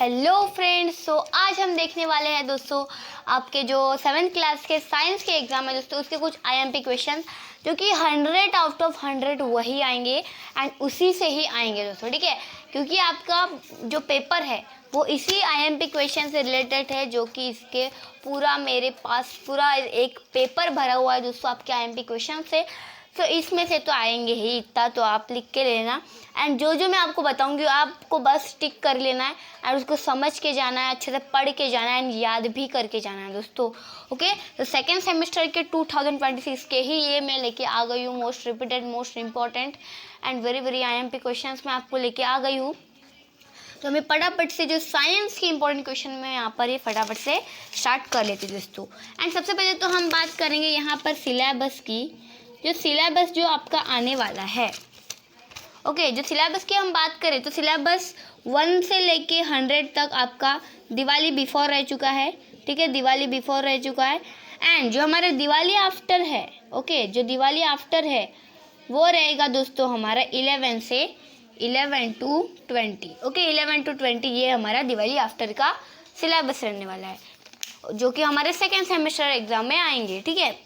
Hello friends, सो आज हम देखने वाले हैं दोस्तों आपके जो 7th क्लास के साइंस के एग्ज़ाम है दोस्तों, उसके कुछ आईएमपी क्वेश्चन जो कि 100 आउट ऑफ 100 वही आएंगे एंड उसी से ही आएंगे दोस्तों। ठीक है, क्योंकि आपका जो पेपर है वो इसी आईएमपी क्वेश्चन से रिलेटेड है, जो कि इसके पूरा मेरे पास पूरा एक पेपर भरा हुआ है दोस्तों आपके आईएमपी क्वेश्चन से। तो इसमें से तो आएंगे ही, इतना तो आप लिख के लेना एंड जो मैं आपको बताऊंगी आपको बस टिक कर लेना है एंड उसको समझ के जाना है, अच्छे से पढ़ के जाना है एंड याद भी करके जाना है दोस्तों। ओके, तो सेकेंड सेमेस्टर के 2026 के ही ये मैं लेके आ गई हूँ, most repeated, most important and very very IMP questions मैं आपको लेके आ गई हूँ। तो हमें फटाफट से जो साइंस के इंपॉर्टेंट क्वेश्चन में यहाँ पर ये फटाफट से स्टार्ट कर लेते दोस्तों। एंड सबसे पहले तो हम बात करेंगे यहाँ पर सिलेबस की, जो सिलेबस जो आपका आने वाला है। ओके, जो सिलेबस की हम बात करें तो सिलेबस 1 से लेके 100 तक आपका दिवाली बिफोर रह चुका है। ठीक है, दिवाली बिफोर रह चुका है एंड जो हमारा दिवाली आफ्टर है, ओके, जो दिवाली आफ्टर है वो रहेगा दोस्तों हमारा 11 से 11 to 20। ओके, 11 to 20 ये हमारा दिवाली आफ्टर का सिलेबस रहने वाला है, जो कि हमारे सेकेंड सेमेस्टर एग्जाम में आएंगे। ठीक है,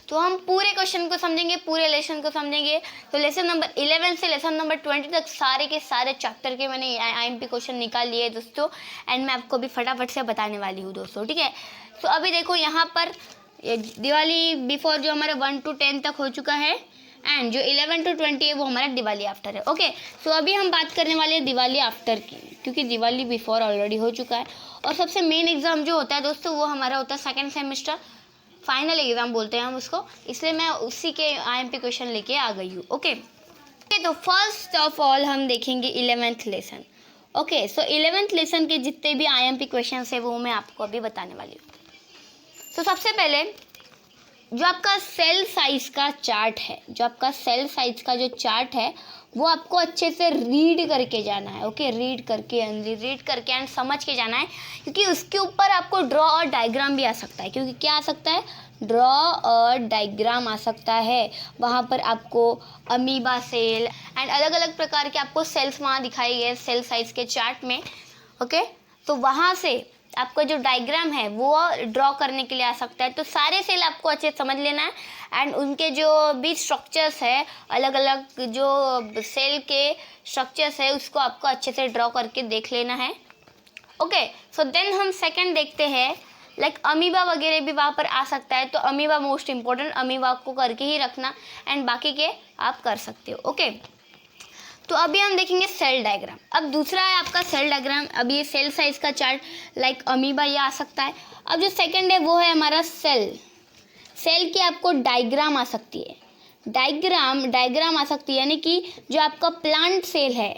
तो हम पूरे क्वेश्चन को समझेंगे, पूरे लेसन को समझेंगे। तो लेसन नंबर 11 से लेसन नंबर 20 तक सारे के सारे चैप्टर के मैंने आईएमपी क्वेश्चन निकाल लिए दोस्तों एंड मैं आपको अभी फटाफट से बताने वाली हूँ दोस्तों। ठीक है, तो अभी देखो यहाँ पर दिवाली बिफोर जो हमारा 1 to 10 तक हो चुका है एंड जो 11 to 20 है वो हमारा दिवाली आफ्टर है। ओके, तो अभी हम बात करने वाले हैं दिवाली आफ्टर की, क्योंकि दिवाली बिफोर ऑलरेडी हो चुका है और सबसे मेन एग्जाम जो होता है दोस्तों वो हमारा होता है सेकेंड सेमेस्टर, फाइनल एग्जाम बोलते हैं हम उसको, इसलिए मैं उसी के आईएमपी क्वेश्चन लेके आ गई हूँ। ओके, तो फर्स्ट ऑफ ऑल हम देखेंगे 11th लेसन। ओके, सो 11th लेसन के जितने भी आईएमपी क्वेश्चन है वो मैं आपको अभी बताने वाली हूँ। तो सबसे पहले जो आपका सेल साइज का चार्ट है, जो आपका सेल साइज का जो चार्ट है वो आपको अच्छे से रीड करके जाना है। ओके, रीड करके एंड समझ के जाना है, क्योंकि उसके ऊपर आपको ड्रॉ और डायग्राम भी आ सकता है। क्योंकि क्या आ सकता है? ड्रॉ और डायग्राम आ सकता है। वहाँ पर आपको अमीबा सेल एंड अलग अलग प्रकार के आपको सेल्स वहाँ दिखाई गए सेल साइज के चार्ट में। ओके, तो वहाँ से आपका जो डायग्राम है वो ड्रॉ करने के लिए आ सकता है। तो सारे सेल आपको अच्छे से समझ लेना है एंड उनके जो भी स्ट्रक्चर्स है, अलग अलग जो सेल के स्ट्रक्चर्स है उसको आपको अच्छे से ड्रॉ करके देख लेना है। ओके, सो देन हम सेकंड देखते हैं, लाइक अमीबा वगैरह भी वहाँ पर आ सकता है। तो अमीबा मोस्ट इम्पोर्टेंट, अमीबा को करके ही रखना एंड बाकी के आप कर सकते हो। ओके, तो अभी हम देखेंगे सेल डायग्राम। अब दूसरा है आपका सेल डायग्राम। अब ये सेल साइज का चार्ट लाइक अमीबा ये आ सकता है। अब जो सेकंड है वो है हमारा सेल की आपको डायग्राम आ सकती है। डायग्राम आ सकती है, यानी कि जो आपका प्लांट सेल है,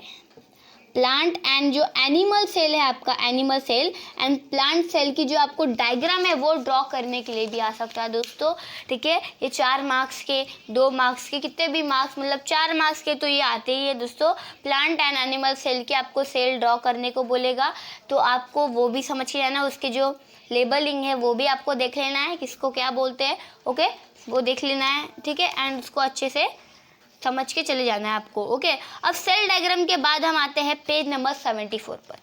प्लांट एंड जो एनिमल सेल है आपका animal cell and plant cell की जो आपको डायग्राम है वो ड्रॉ करने के लिए भी आ सकता है दोस्तों। ठीक है, ये 4 मार्क्स के, 2 मार्क्स के, कितने भी मार्क्स, मतलब 4 मार्क्स के तो ये आते ही है दोस्तों। प्लांट एंड एनिमल सेल की आपको सेल ड्रॉ करने को बोलेगा, तो आपको वो भी समझ के जाना, उसके जो लेबलिंग है वो भी आपको देख लेना है, किसको क्या बोलते हैं। ओके, वो देख लेना है। ठीक है, एंड उसको अच्छे से समझ के चले जाना है आपको। ओके, अब सेल डायग्राम के बाद हम आते हैं पेज नंबर 74 पर।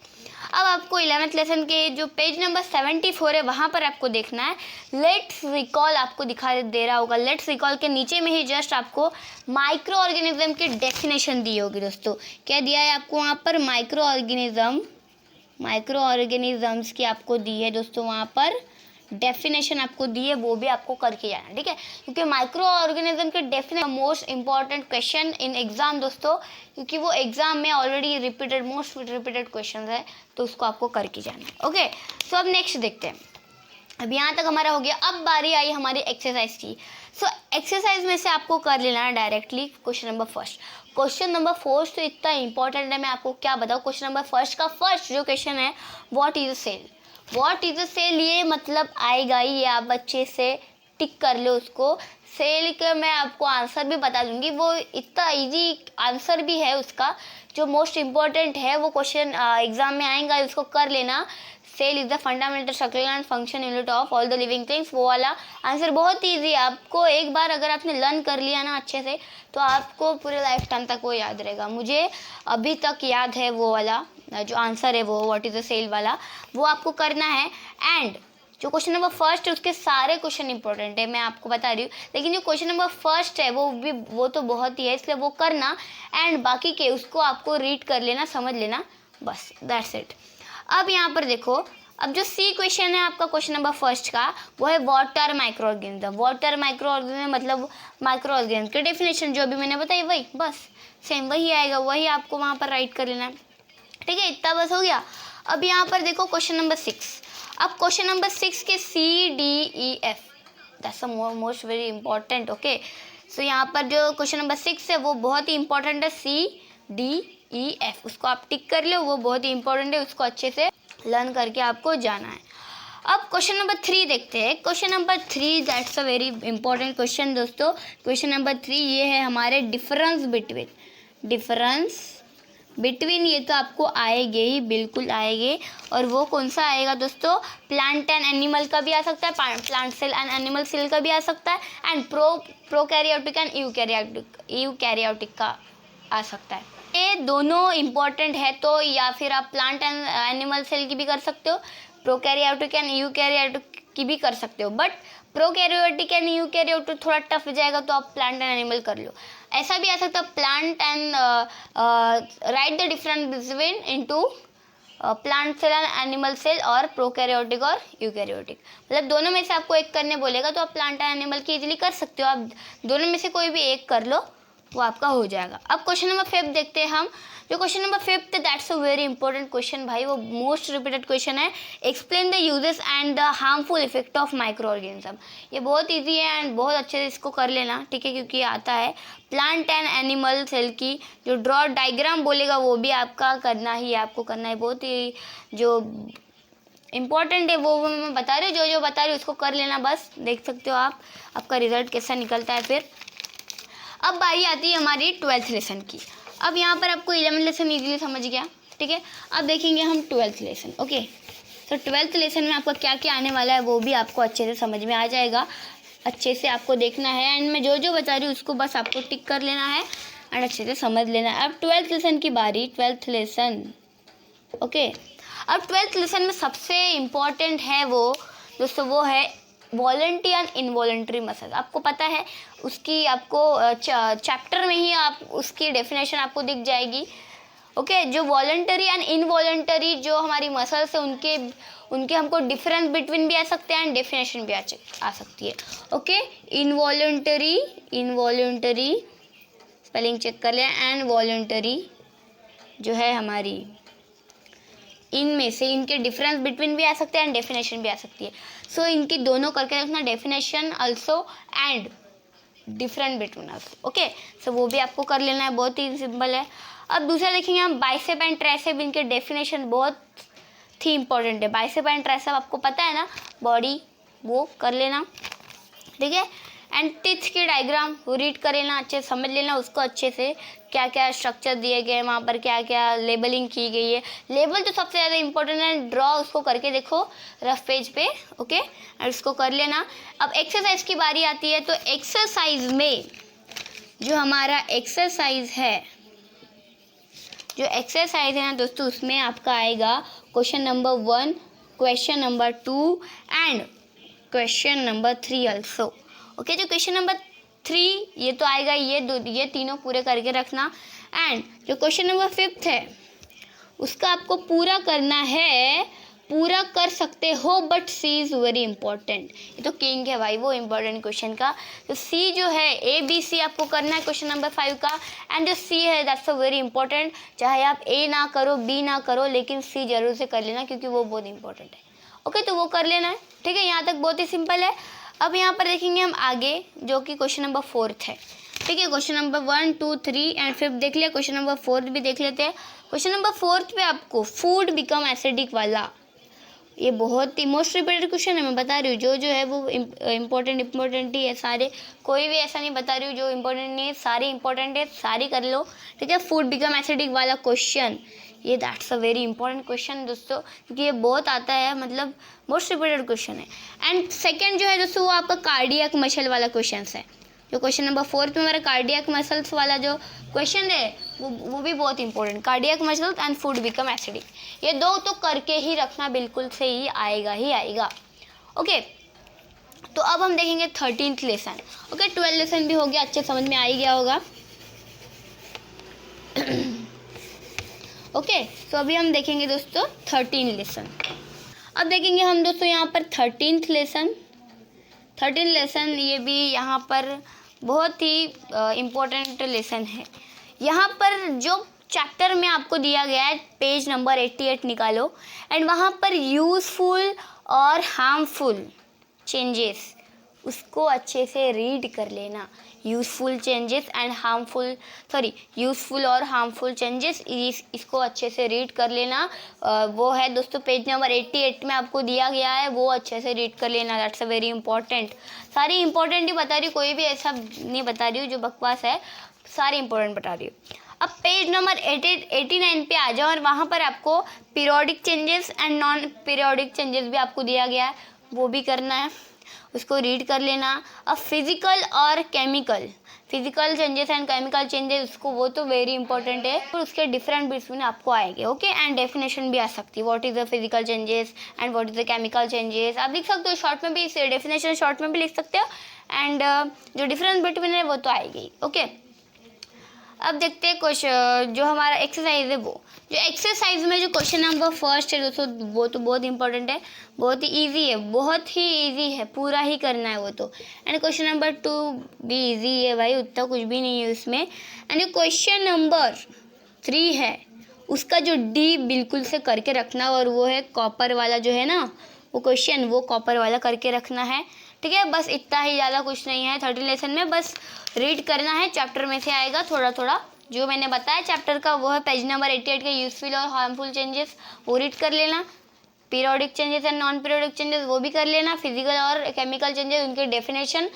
अब आपको 11th लेसन के जो पेज नंबर 74 है वहाँ पर आपको देखना है लेट्स रिकॉल, आपको दिखा दे रहा होगा। लेट्स रिकॉल के नीचे में ही जस्ट आपको माइक्रो ऑर्गेनिज्म की डेफिनेशन दी होगी दोस्तों। क्या दिया है आपको वहाँ पर? माइक्रो ऑर्गेनिजम्स की आपको दी है दोस्तों, वहाँ पर डेफिनेशन आपको दी है, वो भी आपको करके जाना। ठीक है, क्योंकि माइक्रो ऑर्गेनिज्म के definition most important question in exam दोस्तों, क्योंकि वो एग्जाम में already repeated, most repeated question है, तो उसको आपको करके जाना है। ओके, सो अब नेक्स्ट देखते हैं। अब यहाँ तक हमारा हो गया। अब बारी आई हमारी एक्सरसाइज की। सो एक्सरसाइज में से आपको कर लेना है directly question number first. Question number first तो इतना इंपॉर्टेंट है, मैं आपको क्या बताऊँ। क्वेश्चन नंबर फर्स्ट का फर्स्ट जो क्वेश्चन है, what is a cell. What is a cell, ये मतलब आएगा ही, ये आप अच्छे से टिक कर लो उसको। सेल के मैं आपको आंसर भी बता दूंगी, वो इतना इजी आंसर भी है उसका, जो मोस्ट इम्पॉर्टेंट है वो क्वेश्चन एग्जाम में आएगा, उसको कर लेना। Cell is the fundamental structural and function unit of all the living things, वो वाला आंसर बहुत ईजी है। आपको एक बार अगर आपने लर्न कर लिया ना अच्छे से, तो आपको पूरे लाइफ टाइम तक वो याद रहेगा। मुझे अभी तक याद है वो वाला जो आंसर है, वो व्हाट इज द सेल वाला, वो आपको करना है। एंड जो क्वेश्चन नंबर फर्स्ट है उसके सारे क्वेश्चन इंपॉर्टेंट है, मैं आपको बता रही हूँ, लेकिन जो क्वेश्चन नंबर फर्स्ट है वो तो बहुत ही है, इसलिए वो करना। एंड बाकी के उसको आपको रीड कर लेना, समझ लेना, बस दैट्स इट। अब यहाँ पर देखो, अब जो सी क्वेश्चन है आपका क्वेश्चन नंबर फर्स्ट का, वो है water micro organism. Water micro organism मतलब माइक्रो ऑर्गेनिज्म की डेफिनेशन जो अभी मैंने बताई, वही बस सेम वही आएगा, वही आपको वहाँ पर राइट कर लेना है। ठीक है, इतना बस हो गया। अब यहाँ पर देखो क्वेश्चन नंबर 6। अब क्वेश्चन नंबर 6 के C, D, E, F, that's most very important. Okay, so यहाँ पर जो क्वेश्चन नंबर 6 है वो बहुत ही इंपॉर्टेंट है, C, D, E, F, उसको आप टिक कर लो, वो बहुत ही इंपॉर्टेंट है, उसको अच्छे से लर्न करके आपको जाना है। अब क्वेश्चन नंबर 3 देखते हैं। Question number 3 that's a very important question दोस्तों। क्वेश्चन नंबर 3 ये है हमारे डिफरेंस बिटवीन, ये तो आपको आएंगे ही, बिल्कुल आएंगे। और वो कौन सा आएगा दोस्तों, प्लांट एंड एनिमल का भी आ सकता है, plant cell and animal cell का भी आ सकता है, एंड प्रोकैरियोटिक एंड यूकैरियोटिक का आ सकता है। ये दोनों इम्पॉर्टेंट है, तो या फिर आप प्लांट एंड एनिमल सेल की भी कर सकते हो, प्रोकैरियोटिक एंड यूकैरियोटिक की भी कर सकते हो, बट प्रोकैरियोटिक एंड यूकैरियोटिक थोड़ा टफ जाएगा, तो आप प्लांट एंड एनिमल कर लो। ऐसा भी आ सकता है, plant and write the difference between into plant cell and animal cell और प्रोकैरियोटिक और यूकैरियोटिक, मतलब दोनों में से आपको एक करने बोलेगा, तो आप प्लांट एंड एनिमल की इजीली कर सकते हो। आप दोनों में से कोई भी एक कर लो, वो आपका हो जाएगा। अब क्वेश्चन नंबर 5 देखते हैं हम। जो question number 5 that's a very important question भाई, वो मोस्ट रिपीटेड क्वेश्चन है। Explain the uses and the harmful effect of micro organism. ये बहुत इजी है एंड बहुत अच्छे से इसको कर लेना, ठीक है, क्योंकि ये आता है। प्लांट एंड एनिमल सेल की जो ड्रॉ डायग्राम बोलेगा वो भी आपका करना ही है, आपको करना है, बहुत ही जो इम्पॉर्टेंट है वो मैं बता रही हूँ, जो बता रही हूँ उसको कर लेना, बस देख सकते हो आप आपका रिजल्ट कैसा निकलता है। फिर अब बारी आती है हमारी 12th लेसन की। अब यहाँ पर आपको 11th लेसन इजीली समझ गया, ठीक है। अब देखेंगे हम 12th लेसन। ओके, तो 12th लेसन में आपका क्या क्या आने वाला है वो भी आपको अच्छे से समझ में आ जाएगा, अच्छे से आपको देखना है। एंड मैं जो बता रही हूँ उसको बस आपको टिक कर लेना है एंड अच्छे से समझ लेना है। अब 12th लेसन की बारी, 12th लेसन। ओके, अब 12th लेसन में सबसे इम्पॉर्टेंट है वो दोस्तों, वो है वॉलंटरी एंड इनवॉलंटरी मसल। आपको पता है उसकी, आपको चैप्टर में ही आप उसकी डेफिनेशन आपको दिख जाएगी। ओके, जो वॉलंटरी एंड इनवॉलंटरी जो हमारी मसल्स है उनके हमको डिफरेंस बिटवीन भी आ सकते हैं एंड डेफिनेशन भी आ सकती है। ओके, इनवॉलंटरी स्पेलिंग चेक कर लें, एंड वॉलंटरी जो है हमारी, इनमें से इनके डिफरेंस बिटवीन भी आ सकते हैं एंड डेफिनेशन भी आ सकती है। सो इनकी दोनों करके रखना, definition also and different between also. Okay, so वो भी आपको कर लेना है, बहुत ही सिंपल है। अब दूसरा देखेंगे हम बाइसेप एंड ट्राइसेप। इनके डेफिनेशन बहुत ही इंपॉर्टेंट है। बाइसेप एंड ट्राइसेप आपको पता है ना, बॉडी, वो कर लेना, ठीक है। एंड टिथ की डायग्राम वो रीड कर लेना, अच्छे से समझ लेना उसको अच्छे से, क्या क्या स्ट्रक्चर दिए गए हैं वहाँ पर, क्या क्या लेबलिंग की गई है। लेबल तो सबसे ज़्यादा इंपॉर्टेंट है, ड्रॉ उसको करके देखो रफ पेज पे। ओके, और उसको कर लेना। अब एक्सरसाइज की बारी आती है, तो एक्सरसाइज में जो हमारा एक्सरसाइज है ना दोस्तों, उसमें आपका आएगा question number 1, question number 2 and question number 3 also. Okay, जो क्वेश्चन नंबर 3 ये तो आएगा, ये तीनों पूरे करके रखना। एंड जो क्वेश्चन नंबर 5 है उसका आपको पूरा करना है, पूरा कर सकते हो, but see is very important. ये तो किंग है भाई वो इंपॉर्टेंट क्वेश्चन का। तो सी जो है ABC आपको करना है क्वेश्चन नंबर 5 का, एंड जो सी है दैट्स अ वेरी इंपॉर्टेंट। चाहे आप A ना करो, B ना करो, लेकिन C जरूर से कर लेना क्योंकि वो बहुत इंपॉर्टेंट है। ओके, तो वो कर लेना है, ठीक है। यहाँ तक बहुत ही सिंपल है। अब यहाँ पर देखेंगे हम आगे, जो कि क्वेश्चन नंबर 4 है, ठीक है। क्वेश्चन नंबर 1, 2, 3 एंड 5 देख लिया, क्वेश्चन नंबर 4 भी देख लेते हैं। क्वेश्चन नंबर 4 पे आपको फूड बिकम एसिडिक वाला ये बहुत ही मोस्ट रिपीटेड क्वेश्चन है, मैं बता रही हूँ। जो जो है वो इम्पोर्टेंट ही है सारे, कोई भी ऐसा नहीं बता रही हूँ जो इम्पोर्टेंट नहीं है, सारी इंपॉर्टेंट है, सारी कर लो, ठीक है। फूड बिकम एसिडिक वाला क्वेश्चन, ये that's a very important question दोस्तों, क्योंकि ये बहुत आता है, मतलब मोस्ट रिपीटेड क्वेश्चन है। एंड सेकेंड जो है दोस्तों वो आपका कार्डियक मसल वाला क्वेश्चन है। जो क्वेश्चन नंबर 4 में हमारा कार्डियक मसल्स वाला जो क्वेश्चन है वो भी बहुत important, cardiac muscles and food become acidic, ये दो तो करके ही रखना, बिल्कुल से ही आएगा। ओके, तो अब हम देखेंगे 13th लेसन। ओके, 12 लेसन भी हो गया, अच्छे समझ में आ ही गया होगा। ओके, तो अभी हम देखेंगे दोस्तों 13 लेसन। अब देखेंगे हम दोस्तों यहाँ पर 13th लेसन। 13 लेसन ये भी यहाँ पर बहुत ही इम्पोर्टेंट लेसन है। यहाँ पर जो चैप्टर में आपको दिया गया है, पेज नंबर 88 निकालो, एंड वहाँ पर यूज़फुल और हार्मफुल चेंजेस, उसको अच्छे से रीड कर लेना। Useful changes and harmful, useful और हार्मफुल चेंजेस, इसको अच्छे से रीड कर लेना। वो है दोस्तों पेज नंबर 88 में आपको दिया गया है, वो अच्छे से रीड कर लेना। That's a very important. सारी इंपॉर्टेंट ही बता रही हूँ, कोई भी ऐसा नहीं बता रही हूँ जो बकवास है, सारी इंपॉर्टेंट बता रही हूँ। अब पेज नंबर 89 पे आ जाओ, और वहाँ पर आपको periodic changes and non periodic changes भी आपको दिया गया है, वो भी करना है, उसको रीड कर लेना। अब फिजिकल और chemical, physical changes and chemical changes, उसको वो तो वेरी इंपॉर्टेंट है, और उसके डिफरेंट बिट्वीन आपको आएंगे। ओके, एंड डेफिनेशन भी आ सकती है, what is the physical changes and what is the chemical changes, आप लिख सकते हो शॉर्ट में भी, इस डेफिनेशन शॉर्ट में भी लिख सकते हो, एंड जो डिफरेंस बिटवीन है वो तो आएगी। ओके, अब देखते हैं क्वेश्चन जो हमारा एक्सरसाइज है, वो जो एक्सरसाइज में जो क्वेश्चन नंबर फर्स्ट है दोस्तों, वो तो बहुत इंपॉर्टेंट है, बहुत ही इजी है, बहुत ही इजी है, पूरा ही करना है वो तो। एंड क्वेश्चन नंबर 2 भी इजी है भाई, उतना कुछ भी नहीं है उसमें। एंड जो क्वेश्चन नंबर 3 है उसका जो डी बिल्कुल से करके रखना, और वो है कॉपर वाला जो है ना वो क्वेश्चन, वो कॉपर वाला करके रखना है, ठीक है। बस इतना ही, ज़्यादा कुछ नहीं है 13 लेसन में, बस रीड करना है, चैप्टर में से आएगा थोड़ा थोड़ा, जो मैंने बताया चैप्टर का वो है पेज नंबर 88 के यूजफुल और हार्मफुल चेंजेस, वो रीड कर लेना। Periodic changes and non periodic changes वो भी कर लेना। फिजिकल और केमिकल चेंजेस, उनके डेफिनेशन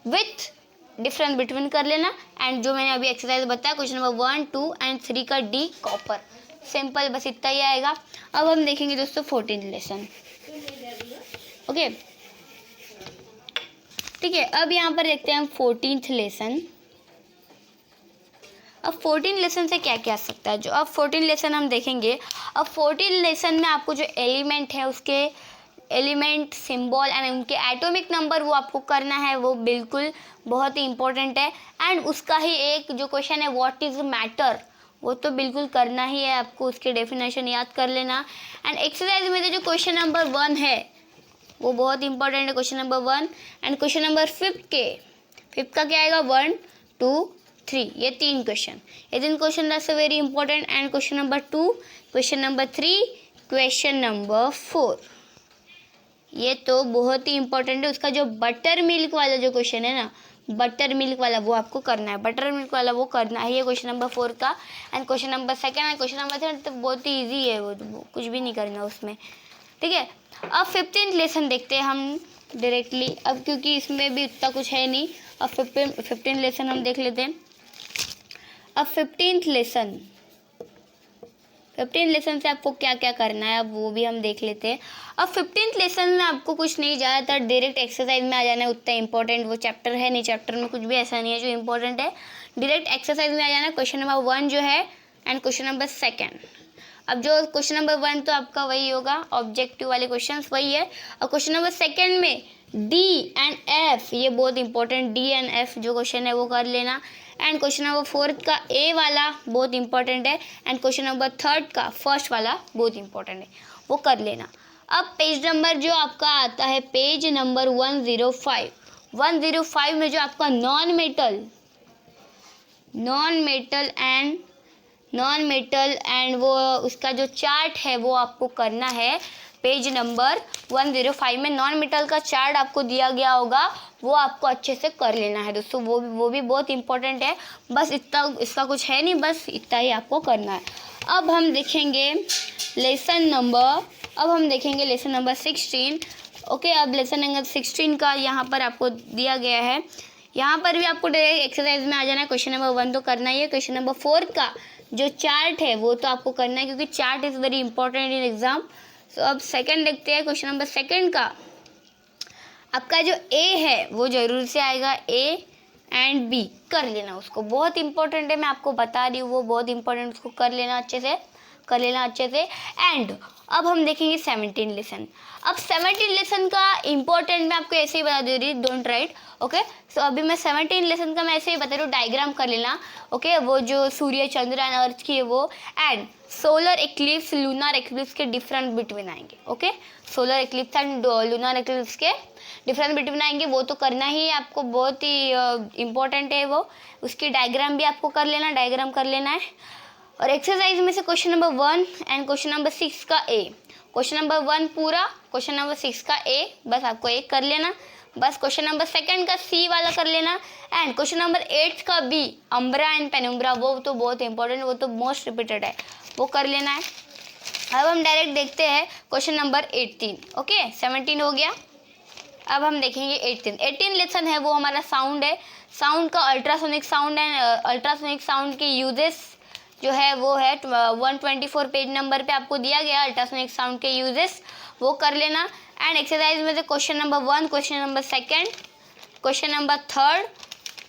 विथ डिफरेंस बिटवीन कर लेना। एंड जो मैंने अभी एक्सरसाइज बताया क्वेश्चन नंबर 1, 2 एंड 3 का डी कॉपर, सिंपल, बस इतना ही आएगा। अब हम देखेंगे दोस्तों 14th लेसन। ओके, ठीक है, अब यहाँ पर देखते हैं हम 14th लेसन। अब 14 लेसन से क्या क्या आ सकता है, जो अब 14 लेसन हम देखेंगे। अब 14 लेसन में आपको जो एलिमेंट है उसके एलिमेंट, सिंबल एंड उनके एटॉमिक नंबर वो आपको करना है, वो बिल्कुल बहुत ही इंपॉर्टेंट है। एंड उसका ही एक जो क्वेश्चन है व्हाट इज मैटर, वो तो बिल्कुल करना ही है आपको, उसके डेफिनेशन याद कर लेना। एंड एक्सरसाइज में जो क्वेश्चन नंबर 1 है वो बहुत इंपॉर्टेंट है, question number 1। And question number 5 का क्या आएगा, 1, 2, 3, ये 3 क्वेश्चन, ये 3 question that's very important. And question number 2, question number 3, question number 4, ये तो बहुत ही इंपॉर्टेंट है। उसका जो बटर मिल्क वाला जो क्वेश्चन है ना, बटर मिल्क वाला, वो आपको करना है, बटर मिल्क वाला वो करना है, ये क्वेश्चन नंबर 4 का। And question number 2 and question number 3 तो बहुत ही ईजी है, वो कुछ भी नहीं करना उसमें, ठीक है। अब 15th लेसन देखते हैं हम डायरेक्टली, अब क्योंकि इसमें भी उतना कुछ है नहीं। अब 15 लेसन हम देख लेते हैं। अब 15th लेसन, 15 लेसन से आपको क्या क्या करना है अब वो भी हम देख लेते हैं। अब 15th लेसन में आपको कुछ नहीं, ज़्यादातर डायरेक्ट एक्सरसाइज में आ जाना है, उतना इंपॉर्टेंट वो चैप्टर है नहीं, चैप्टर में कुछ भी ऐसा नहीं है जो इंपॉर्टेंट है, डायरेक्ट एक्सरसाइज में आ जाना है। क्वेश्चन नंबर 1 जो है एंड क्वेश्चन नंबर 2। अब जो क्वेश्चन नंबर 1 तो आपका वही होगा, ऑब्जेक्टिव वाले क्वेश्चंस वही है। और क्वेश्चन नंबर 2 में डी एंड एफ, ये बहुत इंपॉर्टेंट, डी एंड एफ जो क्वेश्चन है वो कर लेना। एंड क्वेश्चन नंबर 4 का ए वाला बहुत इंपॉर्टेंट है। एंड क्वेश्चन नंबर 3 का फर्स्ट वाला बहुत इंपॉर्टेंट है, वो कर लेना। अब पेज नंबर जो आपका आता है, पेज नंबर 105 में जो आपका नॉन मेटल एंड वो उसका जो चार्ट है वो आपको करना है। पेज नंबर 105 में नॉन मेटल का चार्ट आपको दिया गया होगा, वो आपको अच्छे से कर लेना है दोस्तों, वो भी बहुत इंपॉर्टेंट है। बस इतना, इसका कुछ है नहीं, बस इतना ही आपको करना है। अब हम देखेंगे लेसन नंबर अब हम देखेंगे लेसन नंबर 16। ओके, अब लेसन नंबर 16 का यहाँ पर आपको दिया गया है। यहाँ पर भी आपको डायरेक्ट एक्सरसाइज में आ जाना है। क्वेश्चन नंबर 1 तो करना ही है। क्वेश्चन नंबर 4 का जो चार्ट है वो तो आपको करना है, क्योंकि chart is very important in exam. So अब सेकंड देखते हैं। क्वेश्चन नंबर 2 का आपका जो ए है वो जरूर से आएगा। ए एंड बी कर लेना, उसको बहुत इंपॉर्टेंट है, मैं आपको बता रही हूँ, वो बहुत इंपॉर्टेंट, उसको कर लेना अच्छे से, कर लेना अच्छे से। एंड अब हम देखेंगे 17 लेसन। अब 17 लेसन का इंपॉर्टेंट मैं आपको ऐसे ही बता दे रही, डोंट राइट। ओके, सो अभी मैं 17 लेसन का मैं ऐसे ही बता रही हूँ, डायग्राम कर लेना। ओके, वो जो सूर्य, चंद्र एंड अर्थ की है वो, and solar eclipse, lunar eclipse के डिफरेंट बिटवीन आएंगे। Okay, solar eclipse and lunar eclipse के डिफरेंस बिटवीन आएंगे, वो तो करना ही है आपको, बहुत ही इंपॉर्टेंट है वो। उसकी डायग्राम भी आपको कर लेना, डायग्राम कर लेना है। और एक्सरसाइज में से question number 1 and question number 6 का ए, क्वेश्चन नंबर 1 पूरा, क्वेश्चन नंबर 6 का ए, बस आपको एक कर लेना। बस क्वेश्चन नंबर 2 का सी वाला कर लेना। एंड क्वेश्चन नंबर 8 का बी, अम्ब्रा एंड पेनुम्ब्रा, वो तो बहुत इंपॉर्टेंट, वो तो मोस्ट रिपीटेड है, वो कर लेना है। अब हम डायरेक्ट देखते हैं क्वेश्चन नंबर 18। ओके, 17 हो गया। अब हम देखेंगे 18 लेसन है वो हमारा साउंड है। साउंड का ultrasonic sound and ultrasonic sound के यूजेस जो है वो है 124 पेज नंबर पे आपको दिया गया, अल्ट्रासोनिक साउंड के यूजेस, वो कर लेना। एंड एक्सरसाइज में से question number 1, question number 2, question number 3,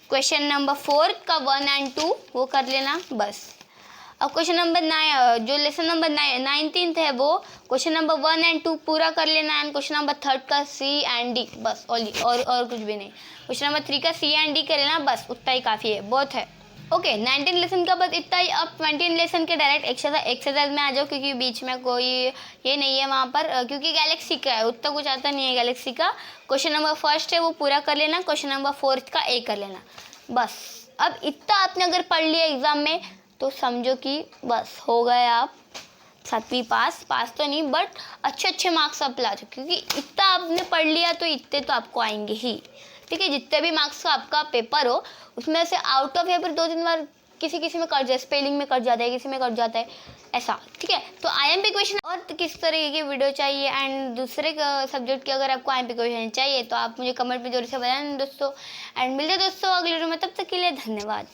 question number 4 का 1 एंड 2 वो कर लेना बस। अब क्वेश्चन नंबर 9, जो लेसन नंबर 19 है वो क्वेश्चन नंबर 1 एंड 2 पूरा कर लेना। एंड क्वेश्चन नंबर 3 का सी एंड डी, बस ओनली, और कुछ भी नहीं। क्वेश्चन नंबर 3 का सी एंड डी कर लेना, बस उतना ही काफ़ी है, बहुत है। ओके, 19 लेसन का बस इतना ही। अब 20 लेसन के डायरेक्ट एक्सरसाइज में आ जाओ, क्योंकि बीच में कोई ये नहीं है वहाँ पर, क्योंकि गैलेक्सी का है, उतना कुछ आता नहीं है गैलेक्सी का। क्वेश्चन नंबर 1 है वो पूरा कर लेना, क्वेश्चन नंबर 4 का ए कर लेना, बस। अब इतना आपने अगर पढ़ लिया एग्जाम में तो समझो कि बस हो गए आप 7वीं पास तो नहीं, बट अच्छे मार्क्स आप ला, क्योंकि इतना आपने पढ़ लिया तो इतने तो आपको आएंगे ही। ठीक है, जितने भी मार्क्स का आपका पेपर हो उसमें से आउट ऑफ यहाँ पर 2-3 बार किसी में कट जाए, स्पेलिंग में कट जाता है, किसी में कट जाता है, ऐसा। ठीक है, तो IMP क्वेश्चन और किस तरह की वीडियो चाहिए एंड दूसरे सब्जेक्ट के अगर आपको IMP क्वेश्चन चाहिए तो आप मुझे कमेंट में जरूर से बताएं दोस्तों। एंड मिलते दोस्तों अगले वीडियो में, तब तक के लिए धन्यवाद।